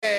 Boa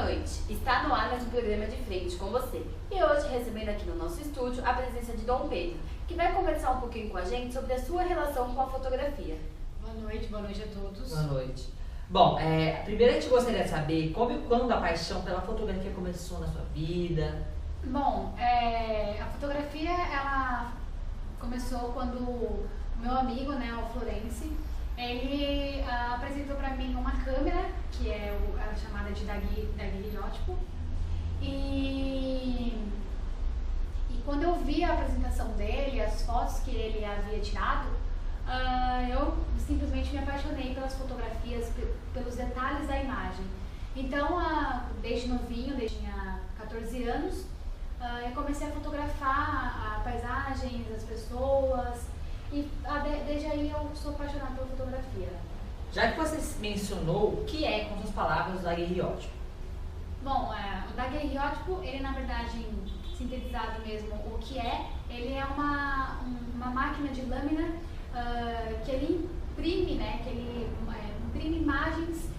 noite, está no ar mais um programa de frente com você. E hoje recebendo aqui no nosso estúdio a presença de Dom Pedro, que vai conversar um pouquinho com a gente sobre a sua relação com a fotografia. Boa noite a todos. Boa noite. Bom, primeiro a gente gostaria de saber como e quando a paixão pela fotografia começou na sua vida. Bom, a fotografia ela começou quando o meu amigo, né, o Florence, ele apresentou para mim uma câmera que é a chamada de daguerreótipo e quando eu vi a apresentação dele, as fotos que ele havia tirado, eu simplesmente me apaixonei pelas fotografias, pelos detalhes da imagem. Então, desde novinho, desde tinha 14 anos, eu comecei a fotografar paisagens, as pessoas, e desde aí eu sou apaixonada pela fotografia. Já que você mencionou, o que é, com suas palavras, o daguerreótipo? Bom, o daguerreótipo, ele na verdade, sintetizado mesmo, o que é, ele é uma máquina de lâmina que ele imprime, né, que ele imprime imagens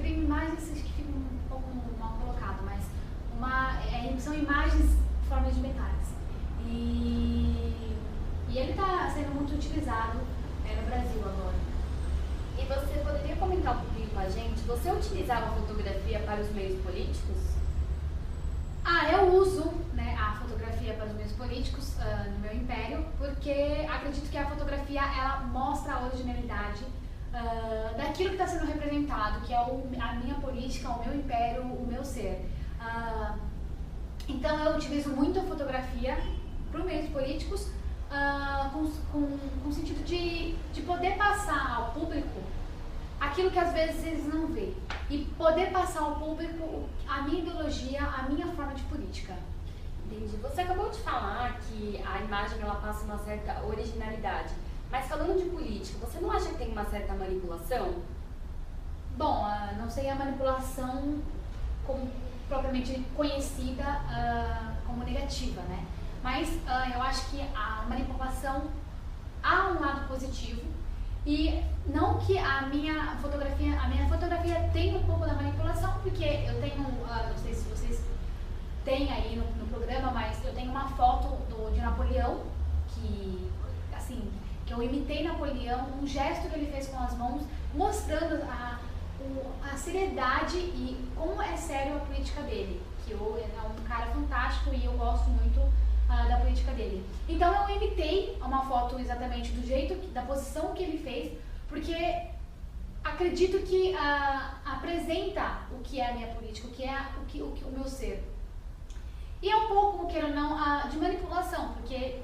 que ficam um pouco mal colocado, mas são imagens em forma de metais. E ele está sendo muito utilizado no Brasil agora. E você poderia comentar um pouquinho com a gente, você utilizava a fotografia para os meios políticos? Eu uso, né, a fotografia para os meios políticos no meu império, porque acredito que a fotografia ela mostra a originalidade daquilo que está sendo representado, que é a minha política, o meu império, o meu ser. Então eu utilizo muito a fotografia para os meios políticos com o sentido de poder passar ao público aquilo que às vezes eles não veem e poder passar ao público a minha ideologia, a minha forma de política. Entendi. Você acabou de falar que a imagem ela passa uma certa originalidade, mas falando de política, você não acha que tem uma certa manipulação? Bom, não sei a manipulação como propriamente conhecida como negativa, né? Mas eu acho que a manipulação há um lado positivo e não que a minha fotografia tem um pouco da manipulação, porque eu tenho, não sei se vocês têm aí no programa, mas eu tenho uma foto de Napoleão que eu imitei Napoleão, um gesto que ele fez com as mãos, mostrando a seriedade e como é sério a política dele, que é um cara fantástico e eu gosto muito da política dele. Então eu imitei uma foto exatamente do jeito, da posição que ele fez, porque acredito que apresenta o que é a minha política, o que é o meu ser. E é um pouco, queira ou não, de manipulação, porque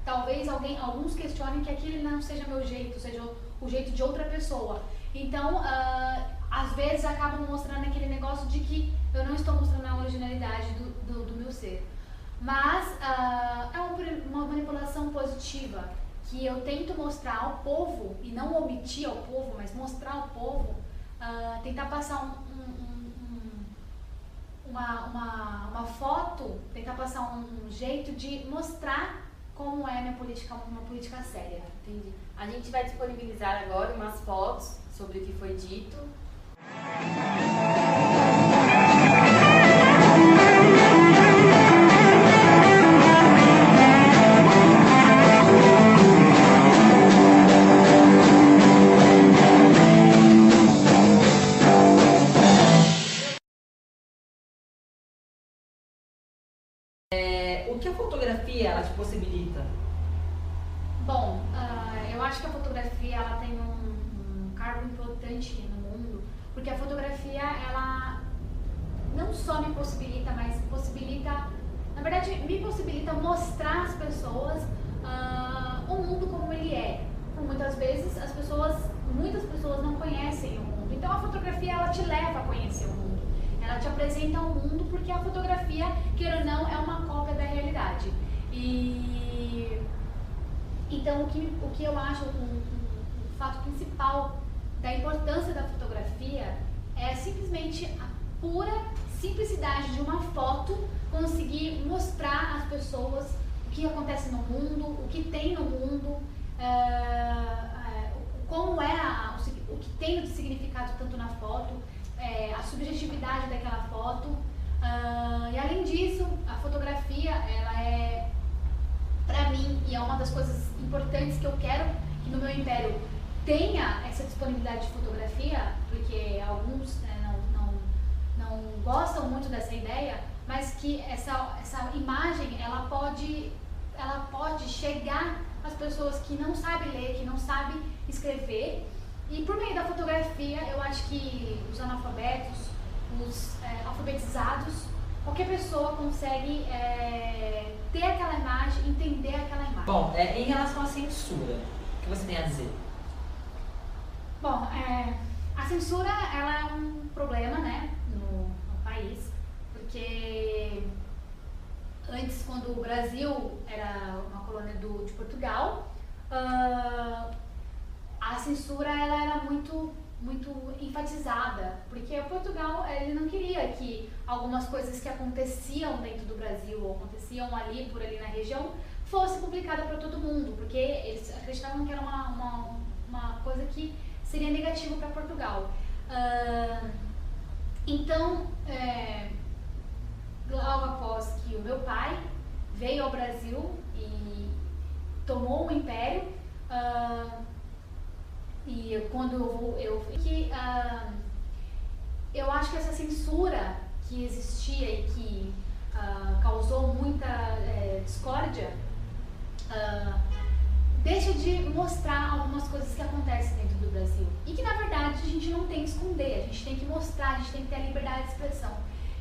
talvez alguns questionem que aquele não seja meu jeito, seja o jeito de outra pessoa. Então, às vezes acabam mostrando aquele negócio de que eu não estou mostrando a originalidade do meu ser. Mas é uma manipulação positiva, que eu tento mostrar ao povo, e não omitir ao povo, mas mostrar ao povo, tentar passar uma foto, tentar passar um jeito de mostrar como é minha política, uma política séria. Entendi. A gente vai disponibilizar agora umas fotos sobre o que foi dito. O que a fotografia ela te possibilita? Bom, eu acho que a fotografia ela tem um cargo importante no mundo, porque a fotografia ela não só me possibilita, mas possibilita, na verdade, me possibilita mostrar às pessoas o mundo como ele é. Por muitas vezes muitas pessoas não conhecem o mundo. Então a fotografia ela te leva a conhecer o mundo. Ela te apresenta o mundo porque a fotografia, queira ou não, é uma cópia da realidade. Então o que eu acho o fato principal da importância da fotografia é simplesmente a pura simplicidade de uma foto conseguir mostrar às pessoas o que acontece no mundo, o que tem no mundo, como é o que tem de significado tanto na foto, a subjetividade daquela foto. E além disso, a fotografia, ela é, pra mim, e é uma das coisas importantes que eu quero que no meu império tenha essa disponibilidade de fotografia, porque alguns não gostam muito dessa ideia, mas que essa imagem, ela pode chegar às pessoas que não sabem ler, que não sabem escrever, e por meio da fotografia, eu acho que os analfabetos, os alfabetizados, qualquer pessoa consegue ter aquela imagem, entender aquela imagem. Bom, em relação à censura, o que você tem a dizer? Bom, a censura, ela é um problema, né, no país, porque antes, quando o Brasil era uma colônia de Portugal, a censura, ela era muito enfatizada, porque Portugal, ele não queria que algumas coisas que aconteciam dentro do Brasil, ou aconteciam ali, por ali na região, fosse publicada para todo mundo, porque eles acreditavam que era uma coisa que seria negativa para Portugal. Então, logo após que o meu pai veio ao Brasil e tomou o império, e quando eu acho que essa censura que existia e que causou muita discórdia, deixa de mostrar algumas coisas que acontecem dentro do Brasil. E que, na verdade, a gente não tem que esconder, a gente tem que mostrar, a gente tem que ter a liberdade de expressão.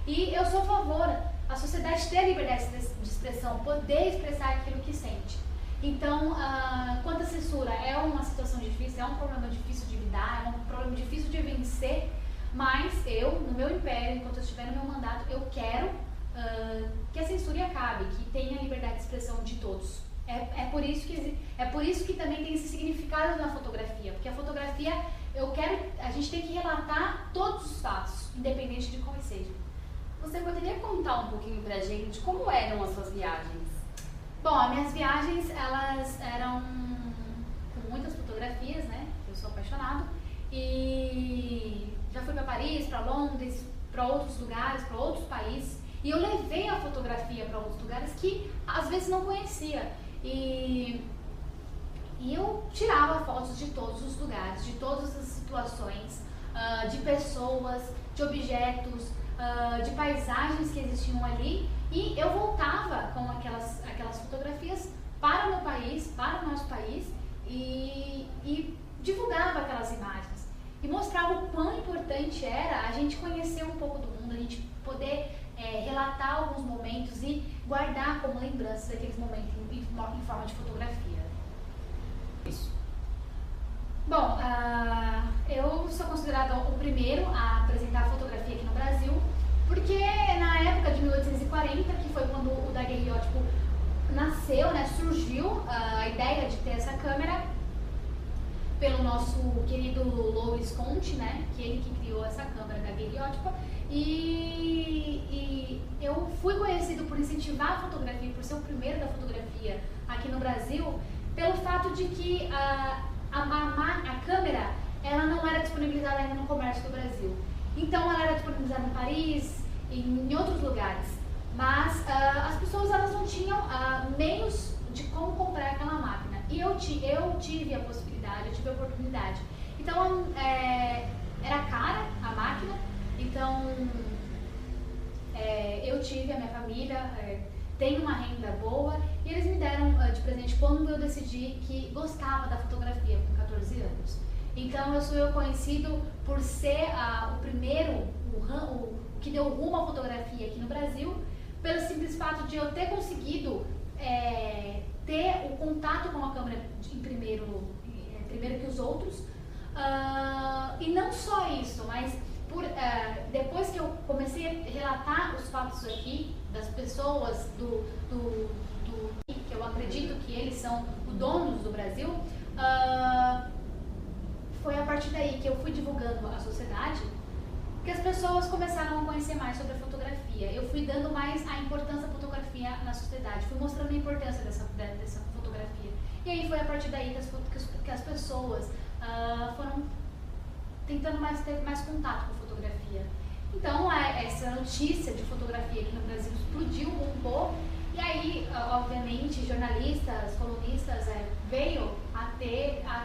E eu sou a favor da sociedade ter a liberdade de expressão, poder expressar aquilo que sente. Então, quanto à censura, é uma situação difícil, é um problema difícil de lidar, é um problema difícil de vencer, mas eu, no meu império, enquanto eu estiver no meu mandato, eu quero que a censura acabe, que tenha a liberdade de expressão de todos. É por isso que também tem esse significado na fotografia, porque a fotografia, a gente tem que relatar todos os fatos, independente de quais sejam. Você poderia contar um pouquinho pra gente como eram as suas viagens? Bom, as minhas viagens, elas eram com muitas fotografias, né? Eu sou apaixonado. E já fui para Paris, para Londres, para outros lugares, para outros países. E eu levei a fotografia para outros lugares que às vezes não conhecia. E eu tirava fotos de todos os lugares, de todas as situações, de pessoas, de objetos, de paisagens que existiam ali. E eu voltava com aquelas fotografias para o meu país, para o nosso país, e divulgava aquelas imagens. E mostrava o quão importante era a gente conhecer um pouco do mundo, a gente poder relatar alguns momentos e guardar como lembranças daqueles momentos em forma de fotografia. Isso. Bom, eu sou considerada o primeiro a apresentar a fotografia aqui no Brasil, porque na época de 1840, que foi quando o daguerreótipo nasceu, né, surgiu a ideia de ter essa câmera pelo nosso querido Louis Conte, né, que ele que criou essa câmera daguerreótipa, e eu fui conhecido por incentivar a fotografia, por ser o primeiro da fotografia aqui no Brasil, pelo fato de que a câmera, ela não era disponibilizada ainda no comércio do Brasil. Então ela era disponibilizada em Paris, em outros lugares, mas as pessoas, elas não tinham meios de como comprar aquela máquina. E eu tive a possibilidade, eu tive a oportunidade. Então era cara a máquina, então eu tive, a minha família tem uma renda boa, e eles me deram de presente quando eu decidi que gostava da fotografia com 14 anos. Então eu sou conhecido por ser o primeiro, o que deu rumo à fotografia aqui no Brasil, pelo simples fato de eu ter conseguido ter o contato com a câmera primeiro que os outros. E não só isso, mas depois que eu comecei a relatar os fatos aqui, das pessoas que eu acredito que eles são os donos do Brasil, foi a partir daí que eu fui divulgando à sociedade Porque as pessoas começaram a conhecer mais sobre a fotografia. Eu fui dando mais a importância da fotografia na sociedade, fui mostrando a importância dessa fotografia. E aí foi a partir daí que as pessoas foram tentando ter mais contato com a fotografia. Então, essa notícia de fotografia aqui no Brasil explodiu, bombou, e aí, obviamente, jornalistas, colunistas veio a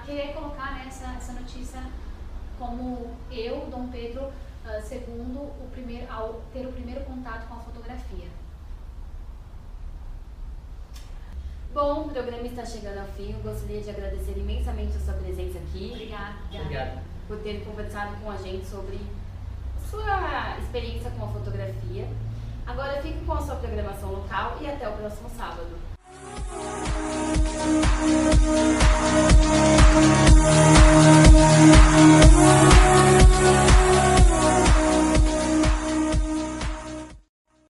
querer colocar, né, essa notícia como eu, Dom Pedro II, ao ter o primeiro contato com a fotografia. Bom, o programa está chegando ao fim. Eu gostaria de agradecer imensamente a sua presença aqui. Obrigada. Por ter conversado com a gente sobre a sua experiência com a fotografia. Agora fique com a sua programação local e até o próximo sábado.